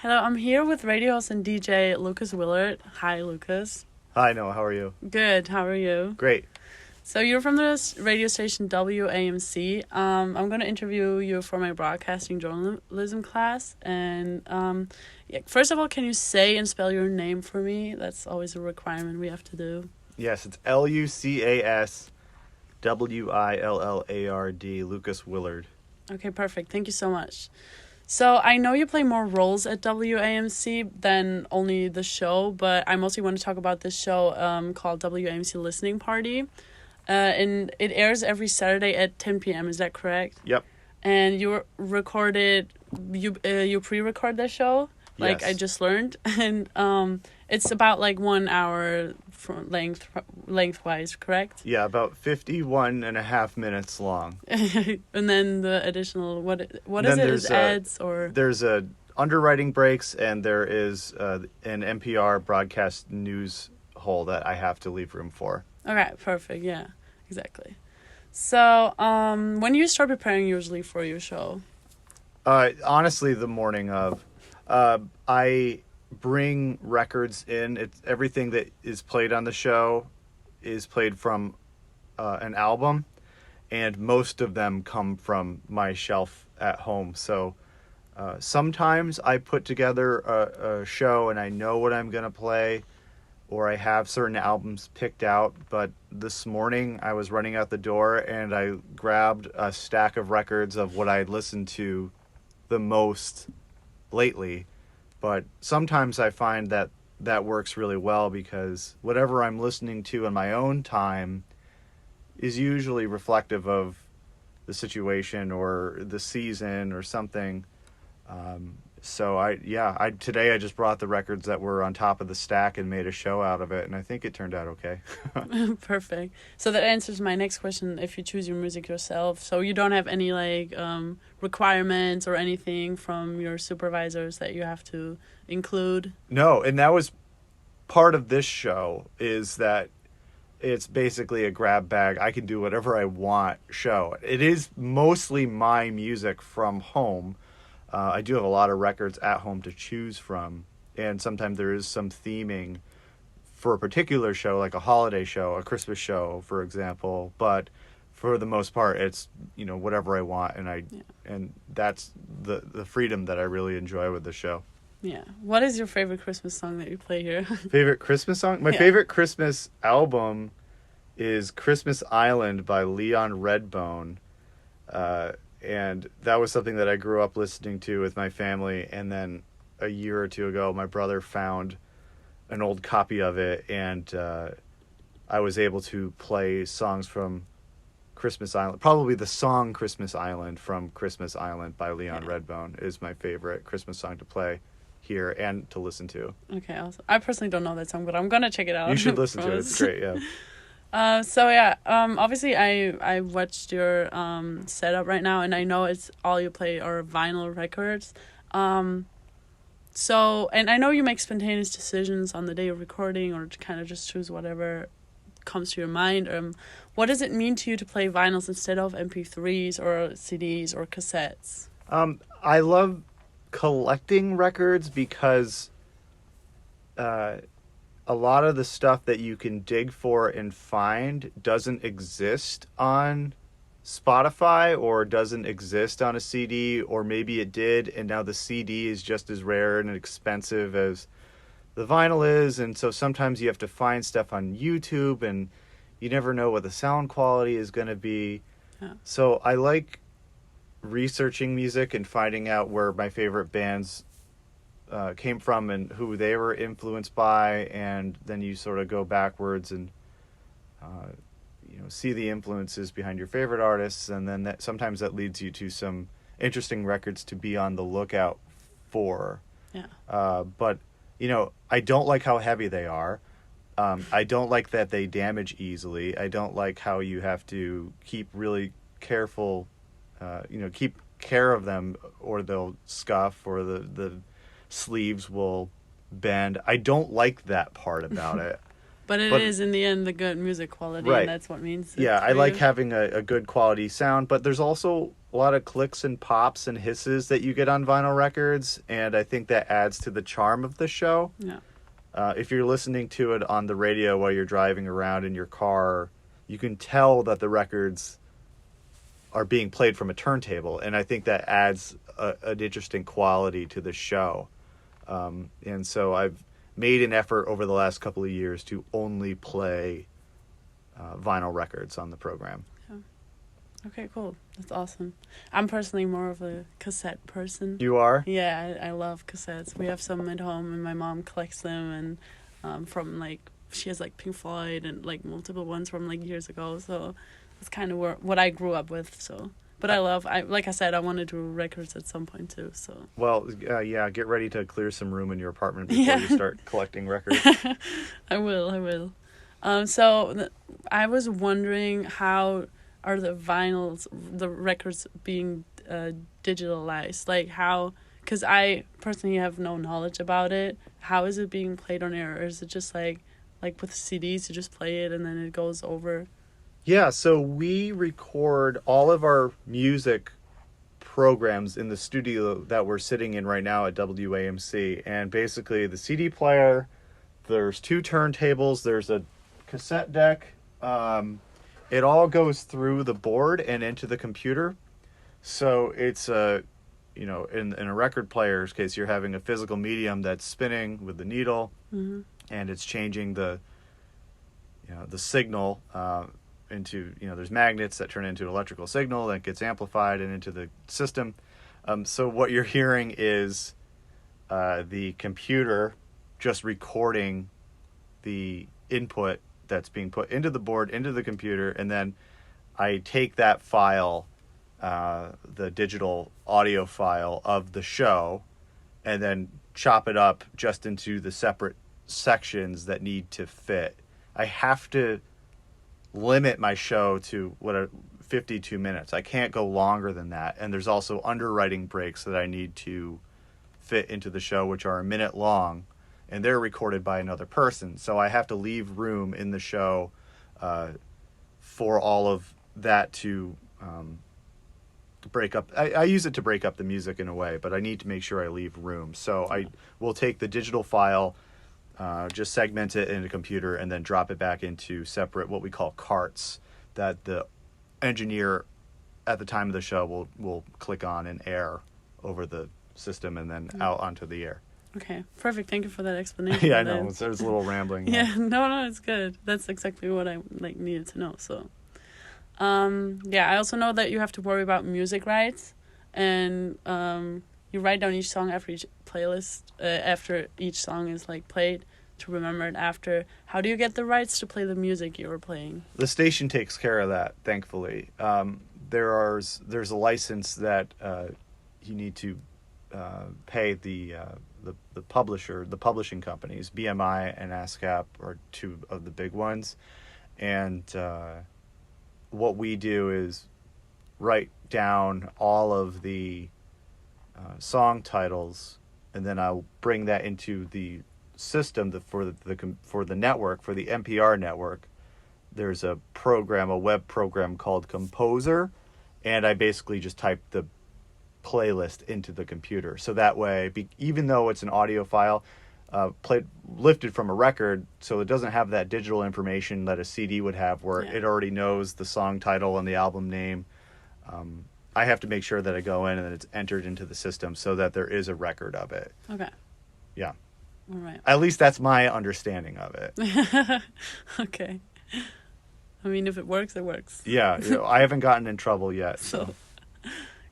Hello, I'm here with radio host and DJ Lucas Willard. Hi, Lucas. Hi, Noah. How are you? Good. How are you? Great. So you're from the radio station WAMC. I'm going to interview you for my broadcasting journalism class. And first of all, can you say and spell your name for me? That's always a requirement we have to do. Yes, it's Lucas Willard, Lucas Willard. Okay, perfect. Thank you so much. So I know you play more roles at WAMC than only the show, but I mostly want to talk about this show called WAMC Listening Party. And it airs every Saturday at 10 p.m. Is that correct? Yep. And you pre-record the show, like Yes. I just learned, and it's about like 1 hour from lengthwise, correct? Yeah, about 51 and a half minutes long. And then the additional what is Then it? Is ads or There's underwriting breaks, and there is an NPR broadcast news hole that I have to leave room for. okay, perfect, yeah, exactly. So when you start preparing usually for your show? Honestly, the morning of. I bring records in. It's everything that is played on the show is played from an album, and most of them come from my shelf at home. So sometimes I put together a show and I know what I'm going to play, or I have certain albums picked out. But this morning I was running out the door and I grabbed a stack of records of what I listened to the most lately. But sometimes I find that works really well because whatever I'm listening to in my own time is usually reflective of the situation or the season or something. So today I just brought the records that were on top of the stack and made a show out of it, and I think it turned out okay. Perfect. So that answers my next question, if you choose your music yourself. So you don't have any requirements or anything from your supervisors that you have to include? No, and that was part of this show, is that it's basically a grab bag. I can do whatever I want show. It is mostly my music from home. I do have a lot of records at home to choose from, and sometimes there is some theming for a particular show, like a holiday show, a Christmas show, for example. But for the most part, it's whatever I want, and that's the freedom that I really enjoy with the show. Yeah. What is your favorite Christmas song that you play here? Favorite Christmas song? My favorite Christmas album is Christmas Island by Leon Redbone. And that was something that I grew up listening to with my family. And then a year or two ago, my brother found an old copy of it. And I was able to play songs from Christmas Island. Probably the song Christmas Island from Christmas Island by Leon Redbone is my favorite Christmas song to play here and to listen to. Okay, awesome. I personally don't know that song, but I'm going to check it out. You should listen to it. It's great, yeah. Obviously I watched your setup right now, and I know it's all you play are vinyl records. And I know you make spontaneous decisions on the day of recording, or to kind of just choose whatever comes to your mind. What does it mean to you to play vinyls instead of MP3s or CDs or cassettes? I love collecting records because a lot of the stuff that you can dig for and find doesn't exist on Spotify or doesn't exist on a CD, or maybe it did and now the CD is just as rare and expensive as the vinyl is. And so sometimes you have to find stuff on YouTube and you never know what the sound quality is going to be. Yeah. So I like researching music and finding out where my favorite bands came from and who they were influenced by, and then you sort of go backwards and see the influences behind your favorite artists, and then sometimes that leads you to some interesting records to be on the lookout for. Yeah. But I don't like how heavy they are. I don't like that they damage easily. I don't like how you have to keep really careful, keep care of them, or they'll scuff, or the sleeves will bend. I don't like that part about it. But it is, in the end, the good music quality, right. And that's what means. Yeah, I like having a good quality sound, but there's also clicks and pops and hisses that you get on vinyl records, and I think that adds to the charm of the show. Yeah. If you're listening to it on the radio while you're driving around in your car, you can tell that the records are being played from a turntable, and I think that adds an interesting quality to the show. And so I've made an effort over the last couple of years to only play vinyl records on the program. Okay, cool. That's awesome. I'm personally more of a cassette person. You are? Yeah, I love cassettes. We have some at home, and my mom collects them, and from like she has like Pink Floyd and like multiple ones from like years ago. So it's kind of what I grew up with. So, but like I said, I want to do records at some point too. So. Well, yeah. Get ready to clear some room in your apartment before you start collecting records. I will. So I was wondering, how are the records being digitalized? Like how, because I personally have no knowledge about it. How is it being played on air? Or is it just like with CDs, you just play it and then it goes over? Yeah, so we record all of our music programs in the studio that we're sitting in right now at WAMC. And basically the CD player, there's 2 turntables, there's a cassette deck. It all goes through the board and into the computer. So it's in a record player's case, you're having a physical medium that's spinning with the needle, and it's changing the signal into, there's magnets that turn into an electrical signal that gets amplified and into the system. So what you're hearing is the computer just recording the input that's being put into the board, into the computer, and then I take that file, the digital audio file of the show, and then chop it up just into the separate sections that need to fit. I have to limit my show to 52 minutes. I can't go longer than that. And there's also underwriting breaks that I need to fit into the show, which are a minute long, and they're recorded by another person. So I have to leave room in the show for all of that to break up. I use it to break up the music in a way, but I need to make sure I leave room. So I will take the digital file, just segment it in a computer, and then drop it back into separate, what we call carts, that the engineer at the time of the show will click on and air over the system and then out onto the air. Okay, perfect. Thank you for that explanation. Yeah, I know. There's a little rambling. Yeah, no, it's good. That's exactly what I needed to know. So, I also know that you have to worry about music rights, and you write down each song after each playlist, after each song is played, to remember it after. How do you get the rights to play the music you were playing? The station takes care of that, thankfully. There's a license that you need to pay the publishing companies. BMI and ASCAP are 2 of the big ones, and what we do is write down all of the song titles, and then I'll bring that into the system for the network, for the NPR network. There's a web program called Composer, and I basically just type the playlist into the computer. So that way, even though it's an audio file lifted from a record, so it doesn't have that digital information that a CD would have, where it already knows the song title and the album name. I have to make sure that I go in and that it's entered into the system so that there is a record of it. Okay. Yeah. All right. At least that's my understanding of it. Okay. I mean, if it works, it works. Yeah. I haven't gotten in trouble yet. So.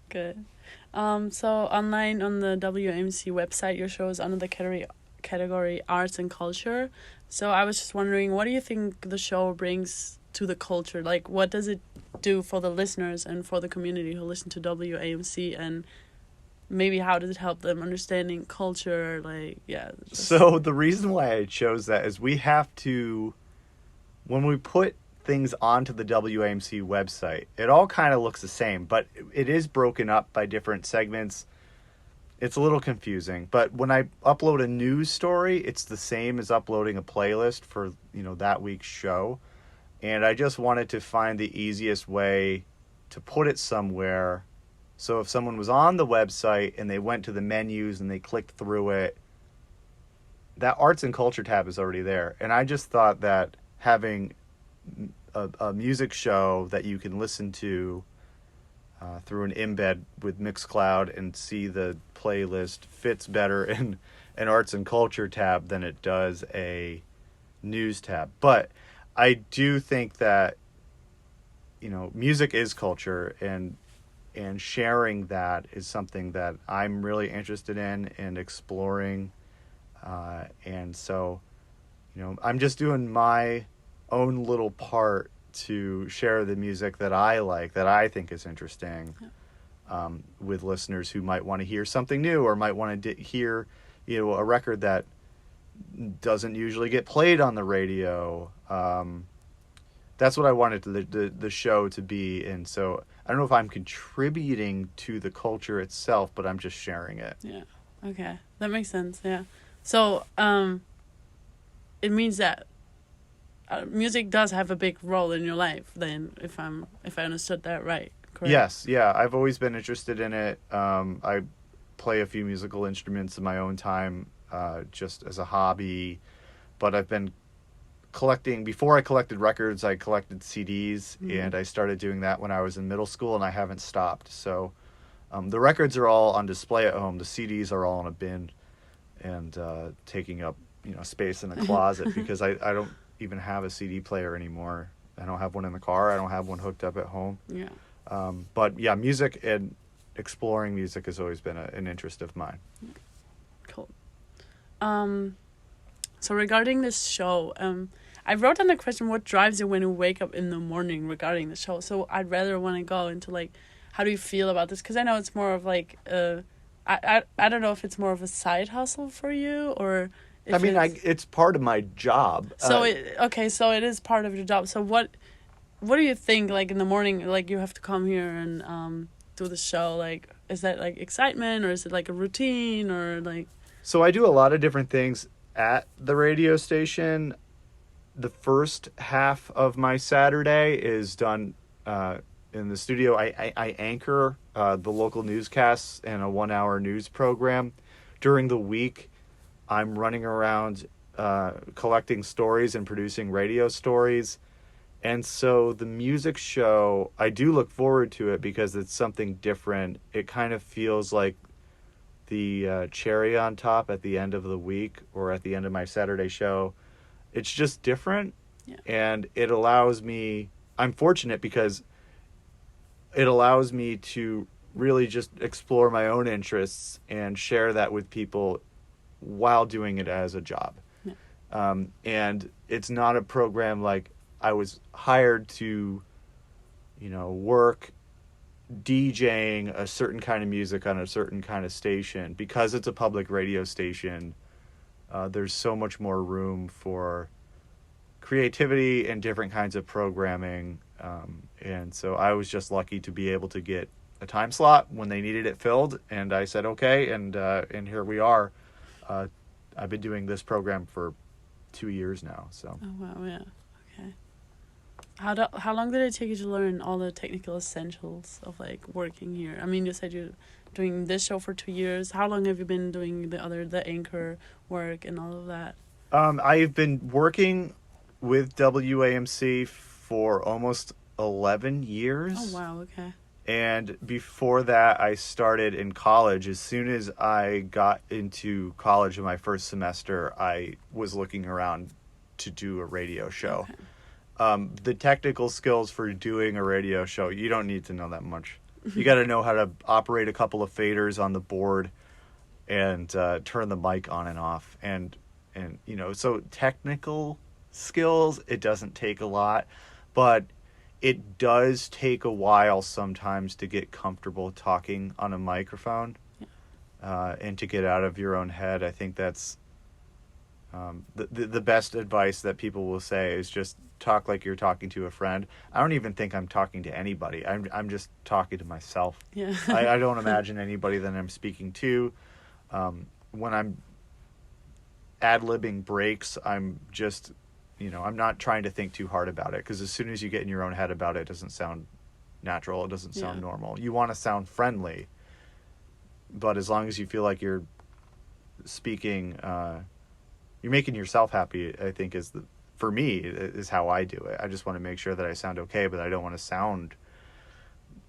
Good. So online on the WAMC website, your show is under the category Arts and Culture. So I was just wondering, what do you think the show brings to the culture? What does it do for the listeners and for the community who listen to WAMC, and maybe how does it help them understanding culture? So the reason why I chose that is we have to, when we put things onto the WAMC website, it all kind of looks the same, but it is broken up by different segments. It's a little confusing, but when I upload a news story, it's the same as uploading a playlist for that week's show, and I just wanted to find the easiest way to put it somewhere So if someone was on the website and they went to the menus and they clicked through it, that arts and culture tab is already there. And I just thought that having a music show that you can listen to through an embed with Mixcloud and see the playlist fits better in an arts and culture tab than it does a news tab. But I do think that, music is culture, and sharing that is something that I'm really interested in and exploring. And so, I'm just doing my own little part to share the music that I like, that I think is interesting, with listeners who might want to hear something new or might want to hear, a record that doesn't usually get played on the radio. That's what I wanted the show to be. And so I don't know if I'm contributing to the culture itself, but I'm just sharing it. Yeah. Okay. That makes sense. Yeah. So, it means that music does have a big role in your life then, if I understood that right, correct? Yes. Yeah. I've always been interested in it. I play a few musical instruments in my own time, just as a hobby, but I've been collecting. Before I collected records, I collected CDs, and I started doing that when I was in middle school, and I haven't stopped. So the records are all on display at home. The CDs are all in a bin and taking up space in a closet because I don't even have a CD player anymore. I don't have one in the car. I don't have one hooked up at home. Yeah. But yeah, music and exploring music has always been an interest of mine. Cool. So regarding this show, I wrote down the question, what drives you when you wake up in the morning regarding the show? So I'd rather want to go into how do you feel about this? Because I know it's more of I don't know if it's more of a side hustle for you or if it's part of my job. So so it is part of your job. So what do you think in the morning, you have to come here and do the show? Is that excitement, or is it a routine, or So I do a lot of different things at the radio station. The first half of my Saturday is done in the studio. I anchor the local newscasts and a 1-hour news program. During the week, I'm running around collecting stories and producing radio stories. And so the music show, I do look forward to it because it's something different. It kind of feels like the cherry on top at the end of the week or at the end of my Saturday show. It's just different. Yeah. And it allows me, I'm fortunate because it allows me to really just explore my own interests and share that with people while doing it as a job. Yeah. And it's not a program like I was hired to, work DJing a certain kind of music on a certain kind of station. Because it's a public radio station, there's so much more room for creativity and different kinds of programming. And so I was just lucky to be able to get a time slot when they needed it filled. And I said, okay. And here we are. I've been doing this program for 2 years now. So. Oh, wow. Yeah. Okay. How long did it take you to learn all the technical essentials of working here? I mean, you said you're doing this show for 2 years. How long have you been doing the anchor work and all of that? I've been working with WAMC for almost 11 years. Oh, wow. Okay. And before that, I started in college. As soon as I got into college in my first semester, I was looking around to do a radio show. Okay. The technical skills for doing a radio show, you don't need to know that much. You got to know how to operate a couple of faders on the board and turn the mic on and off. And so technical skills, it doesn't take a lot, but it does take a while sometimes to get comfortable talking on a microphone. Yeah. And to get out of your own head. I think that's the best advice that people will say is just talk like you're talking to a friend. I don't even think I'm talking to anybody. I'm just talking to myself. Yeah. I don't imagine anybody that I'm speaking to. When I'm ad-libbing breaks, I'm just, I'm not trying to think too hard about it, because as soon as you get in your own head about it, it doesn't sound natural. It doesn't sound normal. You want to sound friendly, but as long as you feel like you're speaking, you're making yourself happy, I think for me, is how I do it. I just want to make sure that I sound okay, but I don't want to sound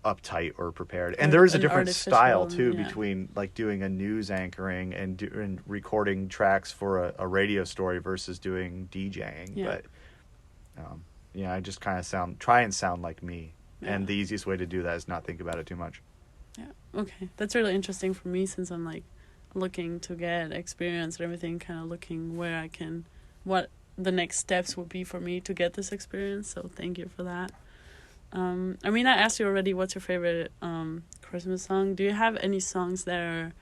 uptight or prepared. And there is a different style too between like doing a news anchoring and recording tracks for a radio story versus doing DJing. But I just kind of try and sound like me. And the easiest way to do that is not think about it too much. Yeah. Okay. That's really interesting for me, since I'm like looking to get experience and everything, kind of looking what the next steps would be for me to get this experience. So thank you for that. I mean, I asked you already, what's your favorite Christmas song? Do you have any songs that are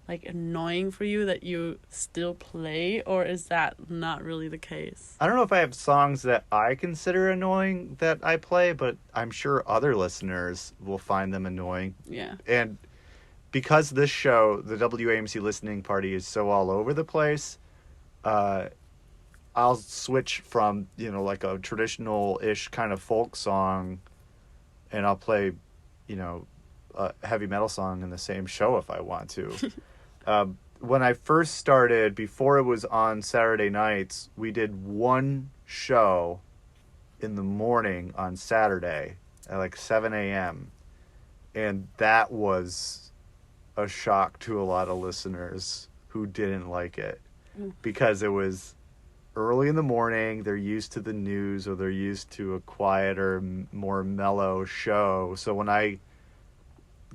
like annoying for you that you still play, or is that not really the case? I don't know if I have songs that I consider annoying that I play, but I'm sure other listeners will find them annoying. Yeah. And because this show, the WAMC Listening Party, is so all over the place, I'll switch from, like a traditional-ish kind of folk song, and I'll play, a heavy metal song in the same show if I want to. When I first started, before it was on Saturday nights, we did one show in the morning on Saturday at like 7 a.m. And that was a shock to a lot of listeners who didn't like it because it was early in the morning. They're used to the news, or they're used to a quieter, more mellow show. So when I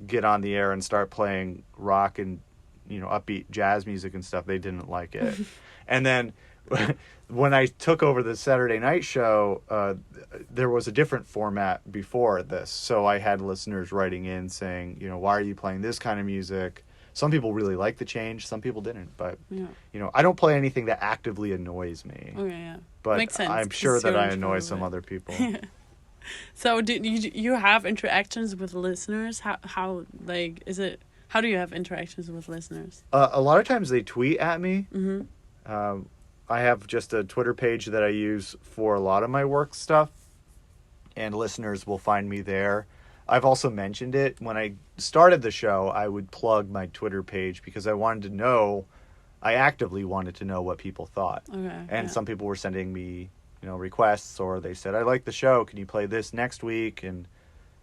get on the air and start playing rock and upbeat jazz music and stuff, they didn't like it. And then when I took over the Saturday night show, there was a different format before this. So I had listeners writing in saying, why are you playing this kind of music? Some people really liked the change, some people didn't. But I don't play anything that actively annoys me. Okay, yeah. But makes sense, I'm sure that I annoy some other people. So do you have interactions with listeners? How do you have interactions with listeners? A lot of times they tweet at me. Mm-hmm. I have just a Twitter page that I use for a lot of my work stuff, and listeners will find me there. I've also mentioned it. When I started the show, I would plug my Twitter page because I actively wanted to know what people thought. Okay, and some people were sending me, requests, or they said, I like the show, can you play this next week? And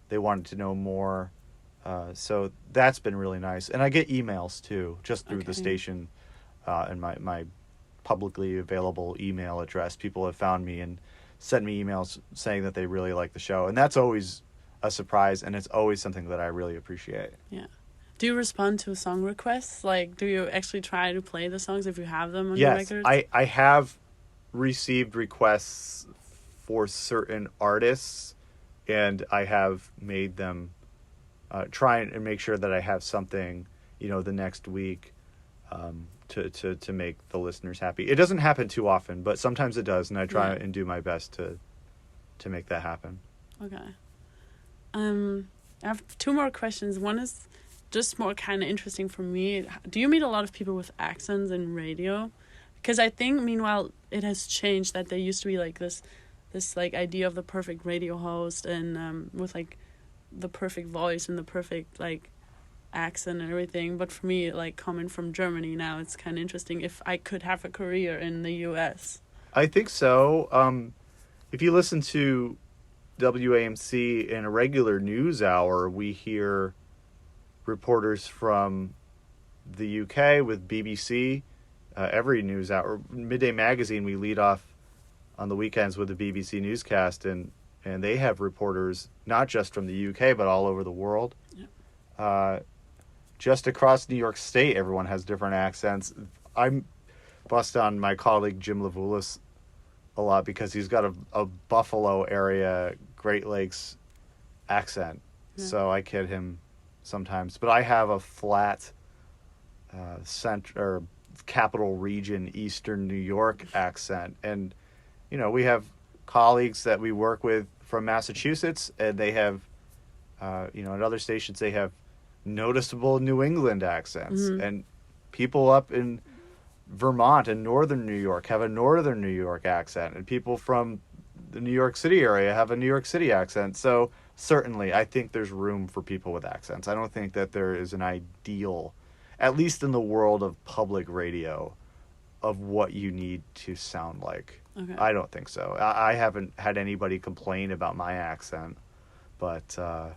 they wanted to know more. So that's been really nice. And I get emails too, just through the station and my publicly available email address. People have found me and sent me emails saying that they really like the show. And that's always a surprise, and it's always something that I really appreciate. Yeah. Do you respond to song requests? Like, do you actually try to play the songs if you have them on your records? Yes, I have received requests for certain artists, and I have made them try and make sure that I have something, the next week to make the listeners happy. It doesn't happen too often, but sometimes it does, and I try and do my best to make that happen. Okay. I have two more questions. One is just more kind of interesting for me. Do you meet a lot of people with accents in radio? Because I think, meanwhile, it has changed, that there used to be like this like idea of the perfect radio host, and with like the perfect voice and the perfect like accent and everything. But for me, like coming from Germany now, it's kind of interesting if I could have a career in the US. I think so. If you listen to WAMC in a regular news hour, we hear reporters from the UK with BBC. Every news hour, Midday Magazine, we lead off on the weekends with the BBC newscast, and they have reporters not just from the UK but all over the world. Yeah. Just across New York State, everyone has different accents. I'm bust on my colleague Jim Levulis a lot because he's got a Buffalo area, Great Lakes accent. Yeah. So I kid him sometimes. But I have a flat capital region, Eastern New York accent. And, we have colleagues that we work with from Massachusetts, and they have, at other stations, they have noticeable New England accents. Mm-hmm. And people up in Vermont and Northern New York have a Northern New York accent, and people from the New York City area have a New York City accent. So certainly, I think there's room for people with accents. I don't think that there is an ideal, at least in the world of public radio, of what you need to sound like. Okay. I don't think so. I haven't had anybody complain about my accent, but I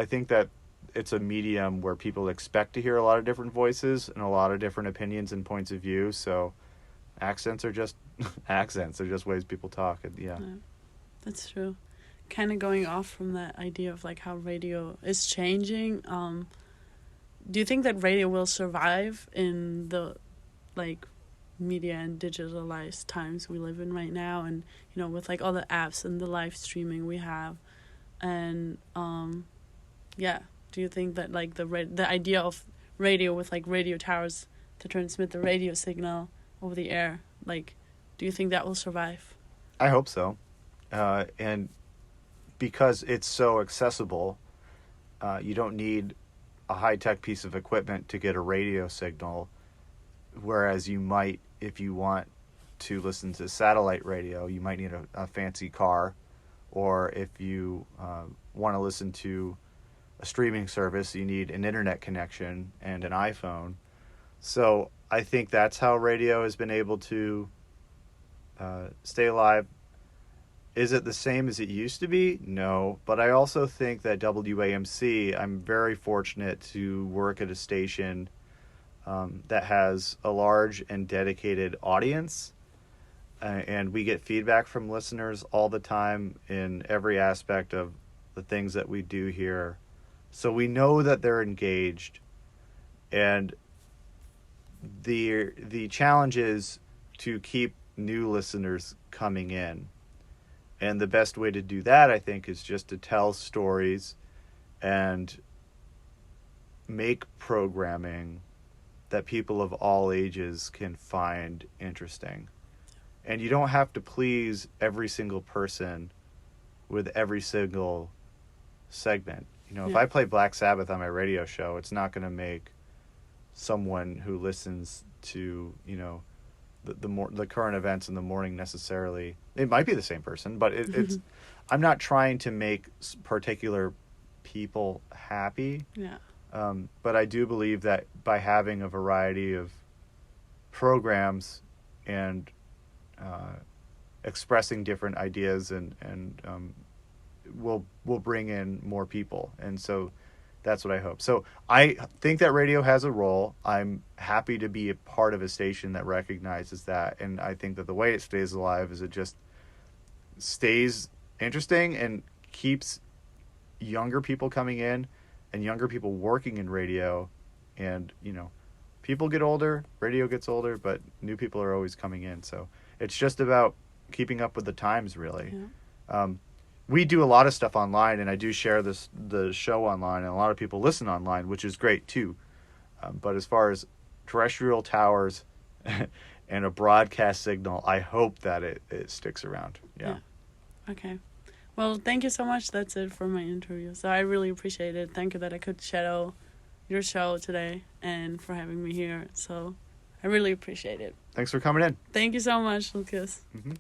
think that it's a medium where people expect to hear a lot of different voices and a lot of different opinions and points of view. So accents are just accents. They're just ways people talk. And yeah, that's true. Kind of going off from that idea of like how radio is changing. Do you think that radio will survive in the like media and digitalized times we live in right now, and with like all the apps and the live streaming we have, and do you think that like the idea of radio with like radio towers to transmit the radio signal over the air, like, do you think that will survive? I hope so, and because it's so accessible, you don't need a high-tech piece of equipment to get a radio signal, whereas you might, if you want to listen to satellite radio, you might need a fancy car, or if you want to listen to a streaming service, you need an internet connection and an iPhone. So I think that's how radio has been able to stay alive. Is it the same as it used to be? No. But I also think that WAMC, I'm very fortunate to work at a station that has a large and dedicated audience. And we get feedback from listeners all the time in every aspect of the things that we do here. So we know that they're engaged. And the challenge is to keep new listeners coming in. And the best way to do that, I think, is just to tell stories and make programming that people of all ages can find interesting. And you don't have to please every single person with every single segment. If I play Black Sabbath on my radio show, it's not going to make someone who listens to, the current events in the morning necessarily. It might be the same person, but it's I'm not trying to make particular people happy. Yeah. But I do believe that by having a variety of programs and expressing different ideas and will bring in more people. And so that's what I hope. So I think that radio has a role. I'm happy to be a part of a station that recognizes that. And I think that the way it stays alive is it just stays interesting and keeps younger people coming in and younger people working in radio. And, people get older, radio gets older, but new people are always coming in. So it's just about keeping up with the times, really. Yeah. We do a lot of stuff online, and I do share the show online, and a lot of people listen online, which is great too. But as far as terrestrial towers and a broadcast signal, I hope that it sticks around. Yeah. Okay. Well, thank you so much. That's it for my interview. So I really appreciate it. Thank you that I could shadow your show today and for having me here. So I really appreciate it. Thanks for coming in. Thank you so much, Lucas. Mm-hmm.